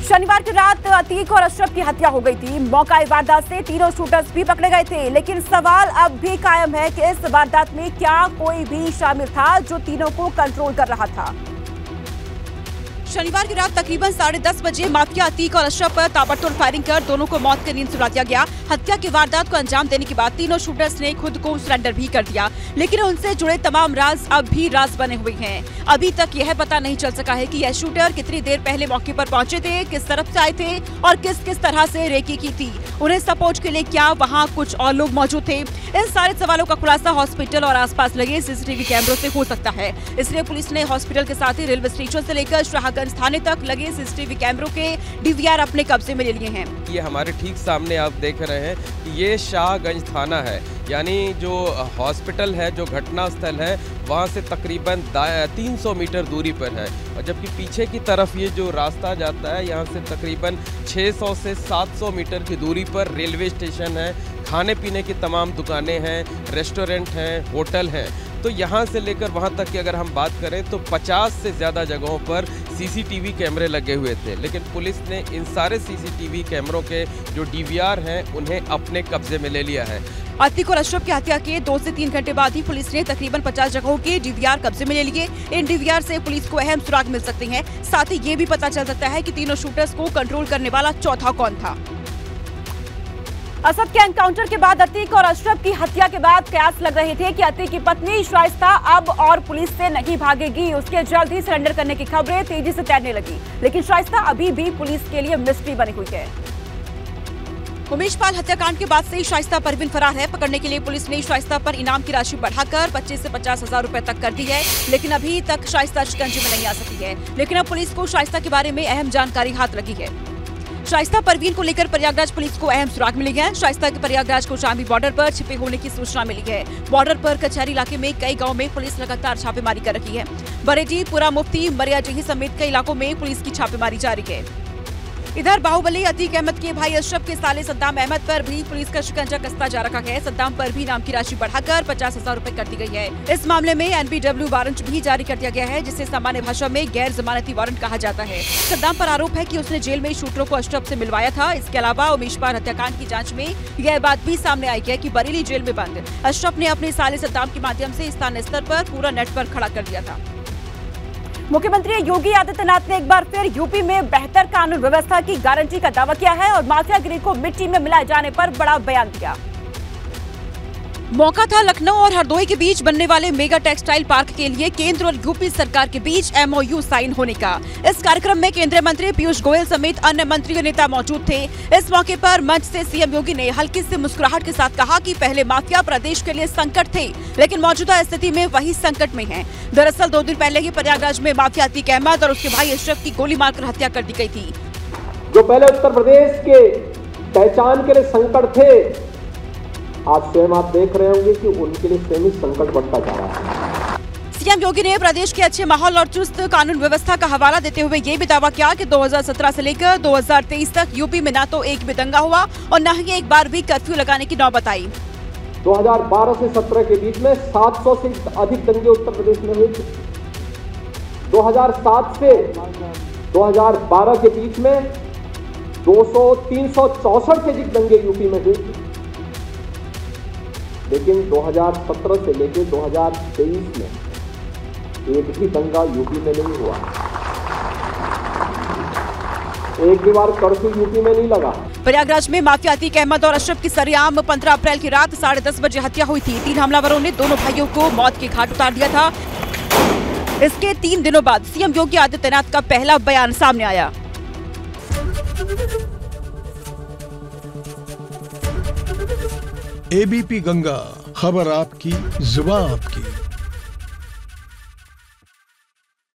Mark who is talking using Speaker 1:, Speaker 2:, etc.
Speaker 1: शनिवार की रात अतीक और अशरफ की हत्या हो गई थी। मौका वारदात से तीनों शूटर्स भी पकड़े गए थे, लेकिन सवाल अब भी कायम है कि इस वारदात में क्या कोई भी शामिल था जो तीनों को कंट्रोल कर रहा था। शनिवार की रात तकरीबन 10:30 बजे माफिया अतीक और अशरफ पर ताबड़तोड़ फायरिंग कर दोनों को मौत की नींद सुला दिया गया। हत्या की वारदात को अंजाम देने के बाद तीनों शूटर्स ने खुद को सरेंडर भी कर दिया, लेकिन उनसे जुड़े तमाम राज अब भी राज बने हुए हैं। अभी तक यह पता नहीं चल सका है कि यह शूटर कितनी देर पहले मौके पर पहुंचे थे, किस तरफ से आए थे और किस किस तरह से रेकी की थी। उन्हें सपोर्ट के लिए क्या वहाँ कुछ और लोग मौजूद थे? इन सारे सवालों का खुलासा हॉस्पिटल और आसपास लगे सीसीटीवी कैमरों से हो सकता है। इसलिए पुलिस ने हॉस्पिटल के साथ ही रेलवे स्टेशन से लेकर शाहगंज थाने तक लगे सीसीटीवी कैमरों के डीवीआर अपने कब्जे में ले लिए हैं।
Speaker 2: ये हमारे ठीक सामने आप देख रहे हैं कि ये शाहगंज थाना है, यानी जो हॉस्पिटल है, जो घटना स्थल है, वहाँ से तकरीबन 300 मीटर दूरी पर है। और जबकि पीछे की तरफ ये जो रास्ता जाता है, यहाँ से तकरीबन 600 से 700 मीटर की दूरी पर रेलवे स्टेशन है, खाने पीने की तमाम दुकानें हैं, रेस्टोरेंट हैं, होटल हैं। तो यहाँ से लेकर वहाँ तक की अगर हम बात करें तो 50 से ज़्यादा जगहों पर सीसीटीवी कैमरे लगे हुए थे, लेकिन पुलिस ने इन सारे सीसीटीवी कैमरों के जो डीवीआर हैं उन्हें अपने कब्जे में ले लिया है।
Speaker 1: अतीक और अशरफ की हत्या के 2 से 3 घंटे बाद ही पुलिस ने तकरीबन 50 जगहों के डीवीआर कब्जे में ले लिए। इन डीवीआर से पुलिस को अहम सुराग मिल सकते हैं। साथ ही ये भी पता चल सकता है कि तीनों शूटर्स को कंट्रोल करने वाला चौथा कौन था। असद के एनकाउंटर के बाद अतीक और अशरफ की हत्या के बाद कयास लग रहे थे कि अतीक की पत्नी शाइस्ता अब और पुलिस से नहीं भागेगी। उसके जल्द ही सरेंडर करने की खबरें तेजी से तैरने लगी, लेकिन शाइस्ता अभी भी पुलिस के लिए मिस्ट्री बनी हुई है। उमेश पाल हत्याकांड के बाद से शाइस्ता परवीन फरार है। पकड़ने के लिए पुलिस ने शाइस्ता पर इनाम की राशि बढ़ाकर 25 से 50,000 रुपए तक कर दी है, लेकिन अभी तक शाइस्ता शिकंजे में नहीं आ सकी है। लेकिन अब पुलिस को शाइस्ता के बारे में अहम जानकारी हाथ लगी है। शाइस्ता परवीन को लेकर प्रयागराज पुलिस को अहम सुराग मिली है। शाइस्ता के प्रयागराज कौशाम्बी बॉर्डर पर छिपे होने की सूचना मिली है। बॉर्डर पर कचहरी इलाके में कई गांव में पुलिस लगातार छापेमारी कर रही है। बरेली, पुरा मुफ्ती, मरियाजही समेत कई इलाकों में पुलिस की छापेमारी जारी है। इधर बाहुबली अतीक अहमद के भाई अशरफ के साले सद्दाम अहमद पर भी पुलिस का शिकंजा कसता जा रखा है। सद्दाम पर भी इनाम की राशि बढ़ाकर 50,000 रुपए कर दी गई है। इस मामले में NPW वारंट भी जारी कर दिया गया है, जिसे सामान्य भाषा में गैर जमानती वारंट कहा जाता है। सद्दाम पर आरोप है कि उसने जेल में शूटरों को अशरफ से मिलवाया था। इसके अलावा उमेश पाल हत्याकांड की जाँच में यह बात भी सामने आई है कि बरेली जेल में बंद अशरफ ने अपने साले सद्दाम के माध्यम से स्थानीय स्तर पर पूरा नेटवर्क खड़ा कर दिया था। मुख्यमंत्री योगी आदित्यनाथ ने एक बार फिर यूपी में बेहतर कानून व्यवस्था की गारंटी का दावा किया है और माफियागिरी को मिट्टी में मिलाए जाने पर बड़ा बयान दिया। मौका था लखनऊ और हरदोई के बीच बनने वाले मेगा टेक्सटाइल पार्क के लिए केंद्र और यूपी सरकार के बीच MOU साइन होने का। इस कार्यक्रम में केंद्रीय मंत्री पीयूष गोयल समेत अन्य मंत्री और नेता मौजूद थे। इस मौके पर मंच से सीएम योगी ने हल्की सी मुस्कुराहट के साथ कहा कि पहले माफिया प्रदेश के लिए संकट थे, लेकिन मौजूदा स्थिति में वही संकट में है। दरअसल 2 दिन पहले ही प्रयागराज में माफिया अतीक अहमद और उसके भाई अशरफ की गोली मारकर हत्या कर दी गई थी।
Speaker 3: जो पहले उत्तर प्रदेश के पहचान के लिए संकट थे, आज स्वयं आप देख रहे होंगे कि उनके लिए स्वयं संकट बढ़ता जा रहा है।
Speaker 1: सीएम योगी ने प्रदेश के अच्छे माहौल और चुस्त कानून व्यवस्था का हवाला देते हुए ये भी दावा किया कि 2017 से लेकर 2023 तक यूपी में न तो एक भी दंगा हुआ और न ही एक बार भी कर्फ्यू लगाने की नौबत आई।
Speaker 3: 2012 से 17 के बीच में 700 से अधिक दंगे उत्तर प्रदेश में हुए। 2007 से 2012 के बीच में 364 से अधिक दंगे यूपी में हुए, लेकिन 2017 से लेकर 2023 में एक भी दंगा यूपी में नहीं हुआ। एक भी बार कर्फ्यू यूपी में नहीं लगा।
Speaker 1: प्रयागराज में माफिया अतीक अहमद और अशरफ की सरेआम 15 अप्रैल की रात 10:30 बजे हत्या हुई थी। 3 हमलावरों ने दोनों भाइयों को मौत के घाट उतार दिया था। इसके 3 दिनों बाद सीएम योगी आदित्यनाथ का पहला बयान सामने आया।
Speaker 4: ABP गंगा, खबर आपकी, जुबान आपकी।